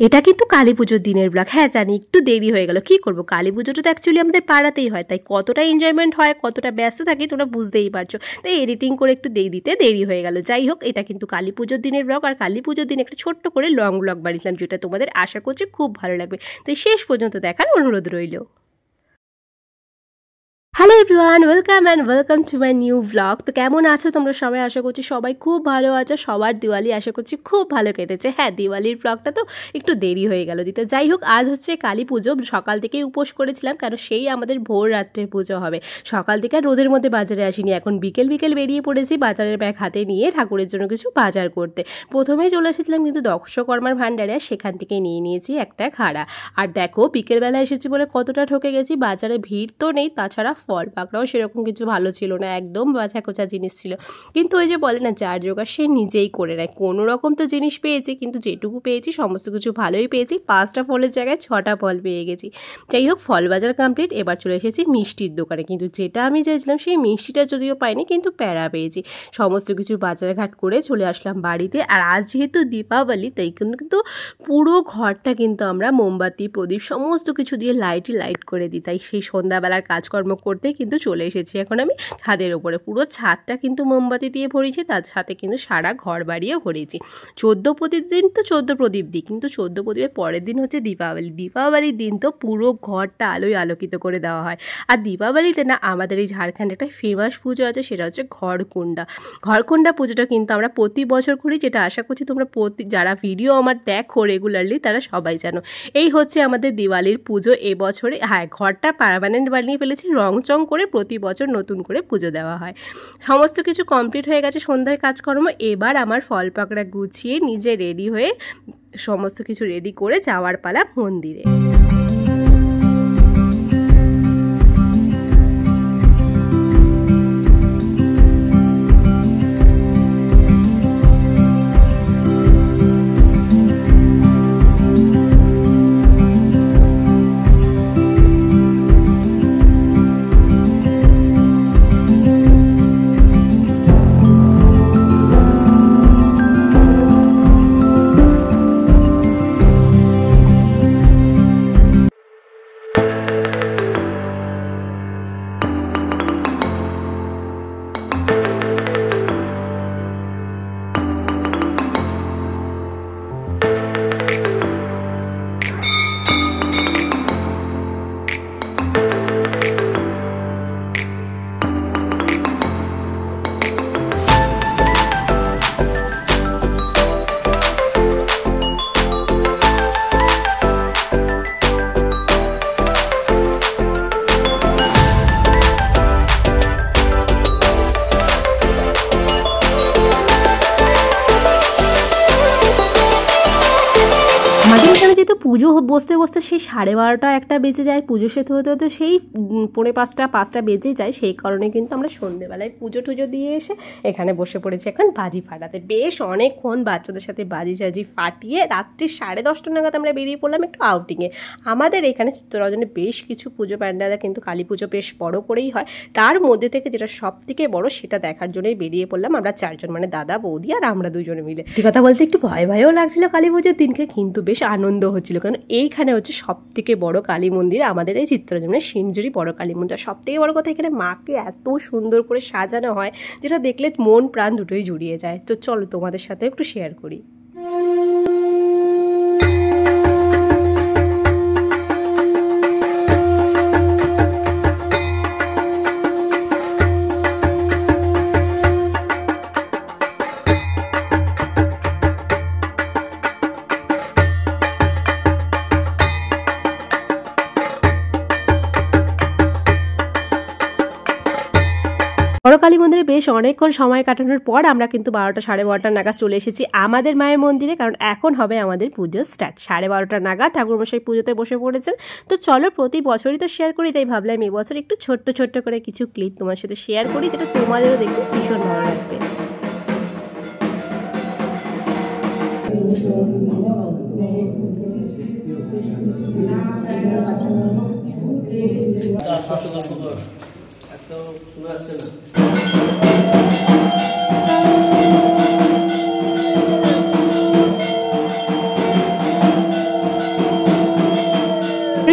এটা কিন্তু কালী পুজোর দিনের ব্লগ। হ্যাঁ জানি একটু দেরি হয়ে গেল, কি করব, কালী পুজোটা তো অ্যাকচুয়ালি আমাদের পাড়াতেই হয়, তাই কতটা এনজয়মেন্ট হয়, কতটা ব্যস্ত থাকি তোমরা বুঝতেই পারছো। তাই এডিটিং করে একটু দিতে দেরি হয়ে গেল। যাই হোক, এটা কিন্তু কালী পুজোর দিনের ব্লগ, আর কালী পুজোর দিন একটা ছোট্ট করে লং ব্লগ বানিয়েছিলাম, যেটা তোমাদের আশা করছি খুব ভালো লাগবে। তাই শেষ পর্যন্ত দেখার অনুরোধ রইল। Hello everyone, welcome to my new blog. তো কেমন আছো তোমরা সবাই? আশা করছি সবাই খুব ভালো আছো। সবার দিওয়ালি আশা করছি খুব ভালো কেটেছে। হ্যাঁ, দিওয়ালির ব্লগটা তো একটু দেরি হয়ে গেল দিতে। যাই হোক, আজ হচ্ছে কালী পুজো। সকাল থেকেই উপোস করেছিলাম, কারণ সেই আমাদের ভোর রাত্রের পুজো হবে। সকাল থেকে রোদের মধ্যে বাজারে আসিনি, এখন বিকেল বেরিয়ে পড়েছি বাজারের ব্যাগ হাতে নিয়ে ঠাকুরের জন্য কিছু বাজার করতে। প্রথমেই চলে এসেছিলাম কিন্তু দক্ষকর্মার ভাণ্ডারে, সেখান থেকে নিয়ে নিয়েছি একটা খাড়া। আর দেখো, বিকেলবেলা এসেছি বলে কতটা ঠকে গেছি। বাজারে ভিড় তো নেই, তাছাড়া ফল পাকড়াও সেরকম কিছু ভালো ছিল না, একদম বাছা কোচা জিনিস ছিল। কিন্তু ওই যে বলে না, যার জোগাড় সে নিজেই করে নেয়। কোনো রকম তো জিনিস পেয়েছি, কিন্তু যেটুকু পেয়েছি সমস্ত কিছু ভালোই পেয়েছি। 5টা ফলের জায়গায় 6টা ফল পেয়ে গেছি। যাই হোক, ফল বাজার কমপ্লিট। এবার চলে এসেছি মিষ্টির দোকানে, কিন্তু যেটা আমি চাইছিলাম সেই মিষ্টিটা যদিও পাইনি, কিন্তু প্যাড়া পেয়েছি। সমস্ত কিছু বাজারঘাট করে চলে আসলাম বাড়িতে। আর আজ যেহেতু দীপাবলি, তাই কিন্তু পুরো ঘরটা কিন্তু আমরা মোমবাতি, প্রদীপ সমস্ত কিছু দিয়ে লাইট করে দিই। তাই সেই সন্ধ্যাবেলার কাজকর্ম করতে কিন্তু চলে এসেছি এখন আমি ছাদের ওপরে। পুরো ছাদটা কিন্তু মোমবাতি দিয়ে ভরেছি, তার সাথে কিন্তু সারা ঘর বাড়িও ভরেছি। 14 প্রদীপ দিন তো 14 প্রদীপ দিই, কিন্তু 14 প্রদীপের পরের দিন হচ্ছে দীপাবলির দিন তো পুরো ঘরটা আলোয় আলোকিত করে দেওয়া হয়। আর দীপাবলিতে না, আমাদের এই ঝাড়খণ্ডে একটা ফেমাস পুজো আছে, সেটা হচ্ছে ঘরকুন্ডা পুজোটা কিন্তু আমরা প্রতি বছর করি, যেটা আশা করছি তোমরা যারা ভিডিও আমার দেখো রেগুলারলি তারা সবাই জানো। এই হচ্ছে আমাদের দিওয়ালির পুজো এবছরে। হ্যাঁ, ঘরটা পার্মানেন্ট বানিয়ে ফেলেছি, রংচং করে প্রতি বছর নতুন করে পুজো দেওয়া হয়। সমস্ত কিছু কমপ্লিট হয়ে গেছে সন্ধ্যার কাজকর্ম। এবার আমার ফল পাকড়া গুছিয়ে নিজে রেডি হয়ে সমস্ত কিছু রেডি করে যাওয়ার পালা মন্দিরে। যেহেতু পুজো বসতে সেই 12:30 একটা বেজে যায়, পুজো শেষ হতে সেই 4:45 বেজে যায়। সেই কারণে কিন্তু আমরা সন্ধ্যেবেলায় পুজো টুজো দিয়ে এসে এখানে বসে পড়েছি এখন বাজি ফাটাতে। বেশ অনেকক্ষণ বাচ্চাদের সাথে বাজি ফাটিয়ে রাত্রি 10:30 নাগাদ আমরা বেরিয়ে পড়লাম একটু আউটিংয়ে। আমাদের এখানে চিত্তরঞ্জনে বেশ কিছু পুজো প্যান্ডেলে কিন্তু কালী পুজো বেশ বড় করেই হয়। তার মধ্যে থেকে যেটা সব থেকে বড় সেটা দেখার জন্যই বেরিয়ে পড়লাম আমরা 4 জন, মানে দাদা, বৌদি আর আমরা 2 জনে মিলে। ঠিক কথা বলতে একটু ভয়ও লাগছিল কালী পুজোর দিনকে, কিন্তু বেশ আনন্দ হচ্ছিল, কারণ এইখানে হচ্ছে সব থেকে বড় কালী মন্দির আমাদের এই চিত্তরঞ্জনের শিমজুরি বড় কালী মন্দির। সব থেকে বড় কথা, এখানে মাকে এত সুন্দর করে সাজানো হয়, যেটা দেখলে মন প্রাণ দুটোই জুড়িয়ে যায়। তো চলো তোমাদের সাথে একটু শেয়ার করি। বড় কালী মন্দিরে বেশ অনেকক্ষণ সময় কাটানোর পর আমরা কিন্তু 12টা 12:30 নাগাদ চলে এসেছি আমাদের মায়ের মন্দিরে, কারণ এখন হবে আমাদের পুজো স্টার্ট। 12:30 নাগাদ ঠাকুরমশাই পুজোতে বসে পড়েছেন। তো চলো, প্রতি বছরই তো শেয়ার করি, তাই ভাবলাম এবছর একটু ছোট্ট করে কিছু ক্লিপ তোমার সাথে শেয়ার করি, যেটা তোমাদেরও দেখতে ভীষণ ভালো লাগবে।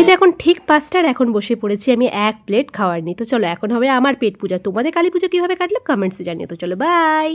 ঘড়িতে এখন ঠিক 5টার, এখন বসে পড়েছি আমি 1 প্লেট খাওয়ার নিয়ে। তো চলো এখন হবে আমার পেট পূজা। তোমাদের কালী পুজো কিভাবে কাটলো কমেন্টসে জানিও। তো চলো বাই।